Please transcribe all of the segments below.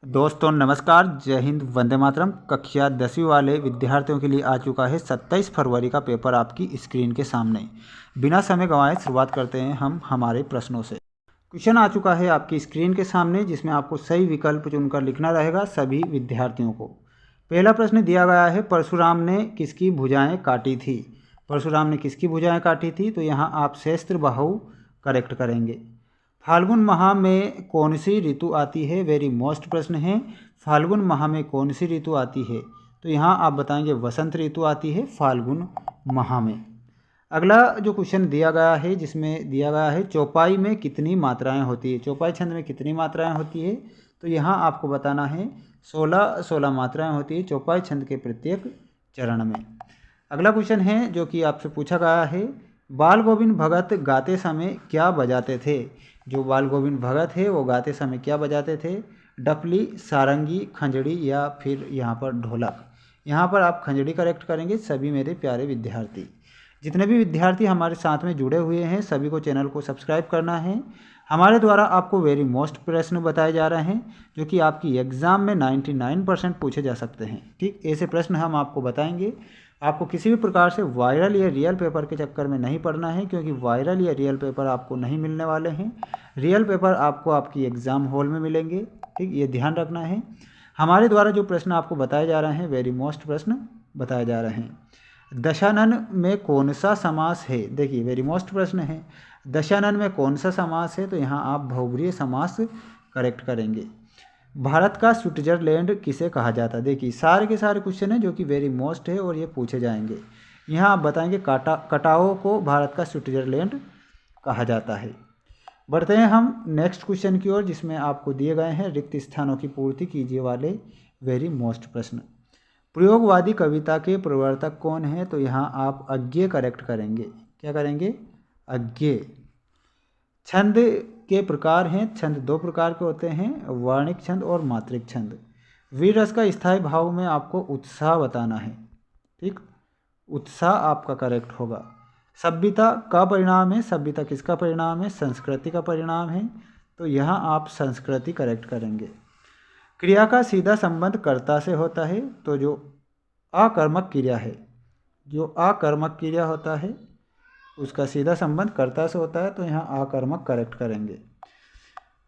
दोस्तों नमस्कार, जय हिंद, वंदे मातरम। कक्षा 10वीं वाले विद्यार्थियों के लिए आ चुका है 27 फरवरी का पेपर आपकी स्क्रीन के सामने। बिना समय गंवाए शुरुआत करते हैं हम हमारे प्रश्नों से। क्वेश्चन आ चुका है आपकी स्क्रीन के सामने, जिसमें आपको सही विकल्प चुनकर लिखना रहेगा सभी विद्यार्थियों को। पहला प्रश्न दिया गया है, परशुराम ने किसकी भुजाएँ काटी थी। परशुराम ने किसकी भुजाएँ काटी थी, तो यहाँ आप सहस्त्र बाहु करेक्ट करेंगे। फाल्गुन माह में कौन सी ऋतु आती है, वेरी मोस्ट प्रश्न है। फाल्गुन माह में कौन सी ऋतु आती है, तो यहाँ आप बताएंगे वसंत ऋतु आती है फाल्गुन माह में। अगला जो क्वेश्चन दिया गया है, जिसमें दिया गया है चौपाई में कितनी मात्राएं होती है, चौपाई छंद में कितनी मात्राएं होती है, तो यहाँ आपको बताना है 16 मात्राएं होती है चौपाई छंद के प्रत्येक चरण में। अगला क्वेश्चन है जो कि आपसे पूछा गया है, बाल गोविंद भगत गाते समय क्या बजाते थे। जो बाल गोविंद भगत है वो गाते समय क्या बजाते थे, डफली, सारंगी, खंजड़ी या फिर यहाँ पर ढोलक। यहाँ पर आप खंजड़ी करेक्ट करेंगे सभी मेरे प्यारे विद्यार्थी। जितने भी विद्यार्थी हमारे साथ में जुड़े हुए हैं सभी को चैनल को सब्सक्राइब करना है। हमारे द्वारा आपको वेरी मोस्ट प्रश्न बताए जा रहे हैं जो कि आपकी एग्ज़ाम में 99% पूछे जा सकते हैं। ठीक, ऐसे प्रश्न हम आपको बताएंगे। आपको किसी भी प्रकार से वायरल या रियल पेपर के चक्कर में नहीं पड़ना है, क्योंकि वायरल या रियल पेपर आपको नहीं मिलने वाले हैं। रियल पेपर आपको आपकी एग्ज़ाम हॉल में मिलेंगे। ठीक, ये ध्यान रखना है। हमारे द्वारा जो प्रश्न आपको बताए जा रहे हैं वेरी मोस्ट प्रश्न बताए जा रहे हैं। दशानन में कौन सा समास है, देखिए वेरी मोस्ट प्रश्न है। दशानन में कौन सा समास है, तो यहाँ आप बहुब्रीहि समास करेक्ट करेंगे। भारत का स्विट्जरलैंड किसे कहा जाता है, देखिए सारे के सारे क्वेश्चन हैं जो कि वेरी मोस्ट है और ये पूछे जाएंगे। यहाँ आप बताएंगे कटाओ को भारत का स्विट्जरलैंड कहा जाता है। बढ़ते हैं हम नेक्स्ट क्वेश्चन की ओर, जिसमें आपको दिए गए हैं रिक्त स्थानों की पूर्ति कीजिए वाले वेरी मोस्ट प्रश्न। प्रयोगवादी कविता के प्रवर्तक कौन है, तो यहाँ आप अज्ञेय करेक्ट करेंगे। क्या करेंगे, अज्ञेय। छंद के प्रकार हैं, छंद दो प्रकार के होते हैं, वर्णिक छंद और मात्रिक छंद। वीर रस का स्थायी भाव में आपको उत्साह बताना है। ठीक, उत्साह आपका करेक्ट होगा। सभ्यता का परिणाम है, सभ्यता किसका परिणाम है, संस्कृति का परिणाम है, तो यहाँ आप संस्कृति करेक्ट करेंगे। क्रिया का सीधा संबंध कर्ता से होता है, तो जो अकर्मक क्रिया है, जो अकर्मक क्रिया होता है उसका सीधा संबंध कर्ता से होता है, तो यहाँ अकर्मक करेक्ट करेंगे।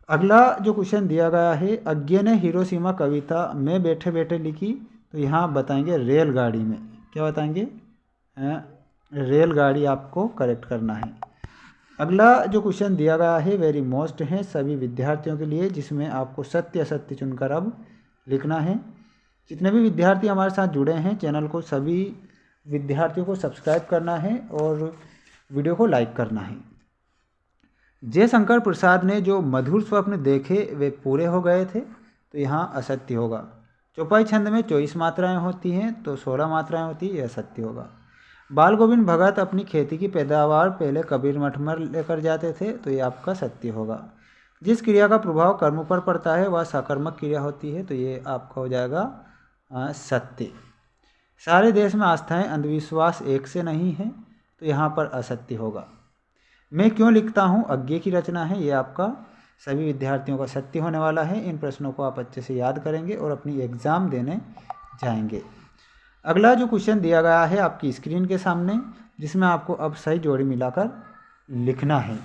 अगला जो क्वेश्चन दिया गया है, अज्ञेय ने हिरोशिमा कविता में बैठे बैठे लिखी, तो यहाँ आप बताएंगे रेलगाड़ी में। क्या बताएंगे, रेलगाड़ी आपको करेक्ट करना है। अगला जो क्वेश्चन दिया गया है वेरी मोस्ट है सभी विद्यार्थियों के लिए, जिसमें आपको सत्य असत्य चुनकर अब लिखना है। जितने भी विद्यार्थी हमारे साथ जुड़े हैं चैनल को सभी विद्यार्थियों को सब्सक्राइब करना है और वीडियो को लाइक करना है। जयशंकर प्रसाद ने जो मधुर स्वप्न देखे वे पूरे हो गए थे, तो यहाँ असत्य होगा। चौपाई छंद में 24 मात्राएं होती हैं, तो 16 मात्राएं होती है, यह सत्य होगा। बाल गोविंद भगत अपनी खेती की पैदावार पहले कबीर मठ में लेकर जाते थे, तो ये आपका सत्य होगा। जिस क्रिया का प्रभाव कर्म पर पड़ता है वह सकर्मक क्रिया होती है, तो ये आपका हो जाएगा सत्य। सारे देश में आस्थाएं अंधविश्वास एक से नहीं है, तो यहाँ पर असत्य होगा। मैं क्यों लिखता हूँ अज्ञेय की रचना है, ये आपका सभी विद्यार्थियों का सत्य होने वाला है। इन प्रश्नों को आप अच्छे से याद करेंगे और अपनी एग्ज़ाम देने जाएंगे। अगला जो क्वेश्चन दिया गया है आपकी स्क्रीन के सामने, जिसमें आपको अब सही जोड़ी मिलाकर लिखना है।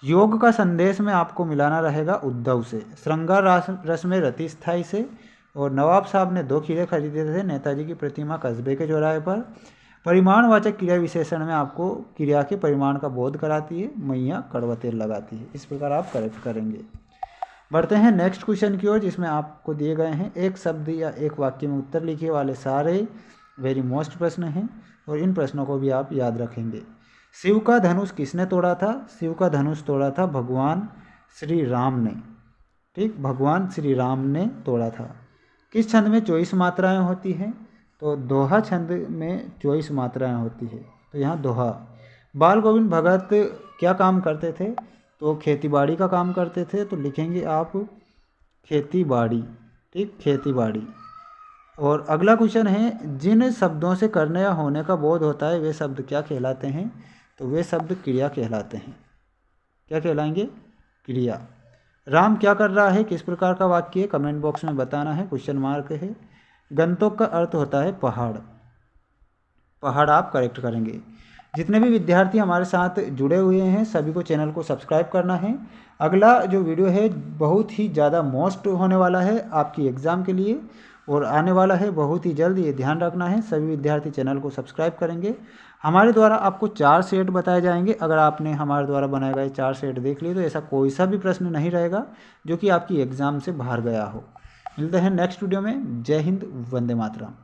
योग का संदेश में आपको मिलाना रहेगा उद्धव से, श्रृंगार रस में रति स्थाई से, और नवाब साहब ने 2 खीरे खरीदे थे नेताजी की प्रतिमा कस्बे के चौराहे पर। परिमाणवाचक क्रिया विशेषण में आपको क्रिया के परिमाण का बोध कराती है, मैया कड़वा तेल लगाती है। इस प्रकार आप करेक्ट करेंगे। बढ़ते हैं नेक्स्ट क्वेश्चन की ओर, जिसमें आपको दिए गए हैं एक शब्द या एक वाक्य में उत्तर लिखिए वाले सारे वेरी मोस्ट प्रश्न हैं, और इन प्रश्नों को भी आप याद रखेंगे। शिव का धनुष किसने तोड़ा था, शिव का धनुष तोड़ा था भगवान श्री राम ने। ठीक, भगवान श्री राम ने तोड़ा था। किस छंद में 24 मात्राएं होती हैं, तो दोहा छंद में 24 मात्राएं होती है, तो यहाँ दोहा। बाल गोविंद भगत क्या काम करते थे, तो खेतीबाड़ी का काम करते थे, तो लिखेंगे आप खेतीबाड़ी। ठीक, खेतीबाड़ी। और अगला क्वेश्चन है, जिन शब्दों से करने या होने का बोध होता है वे शब्द क्या कहलाते हैं, तो वे शब्द क्रिया कहलाते हैं। क्या कहलाएंगे, क्रिया। राम क्या कर रहा है किस प्रकार का वाक्य है, कमेंट बॉक्स में बताना है, क्वेश्चन मार्क है। गंतोक का अर्थ होता है पहाड़, पहाड़ आप करेक्ट करेंगे। जितने भी विद्यार्थी हमारे साथ जुड़े हुए हैं सभी को चैनल को सब्सक्राइब करना है। अगला जो वीडियो है बहुत ही ज़्यादा मोस्ट होने वाला है आपकी एग्ज़ाम के लिए और आने वाला है बहुत ही जल्द, ये ध्यान रखना है। सभी विद्यार्थी चैनल को सब्सक्राइब करेंगे। हमारे द्वारा आपको 4 सेट बताए जाएंगे। अगर आपने हमारे द्वारा बनाए गए 4 सेट देख लिए तो ऐसा कोई सा भी प्रश्न नहीं रहेगा जो कि आपकी एग्ज़ाम से बाहर गया हो। मिलते हैं नेक्स्ट वीडियो में। जय हिंद, वंदे मातरम।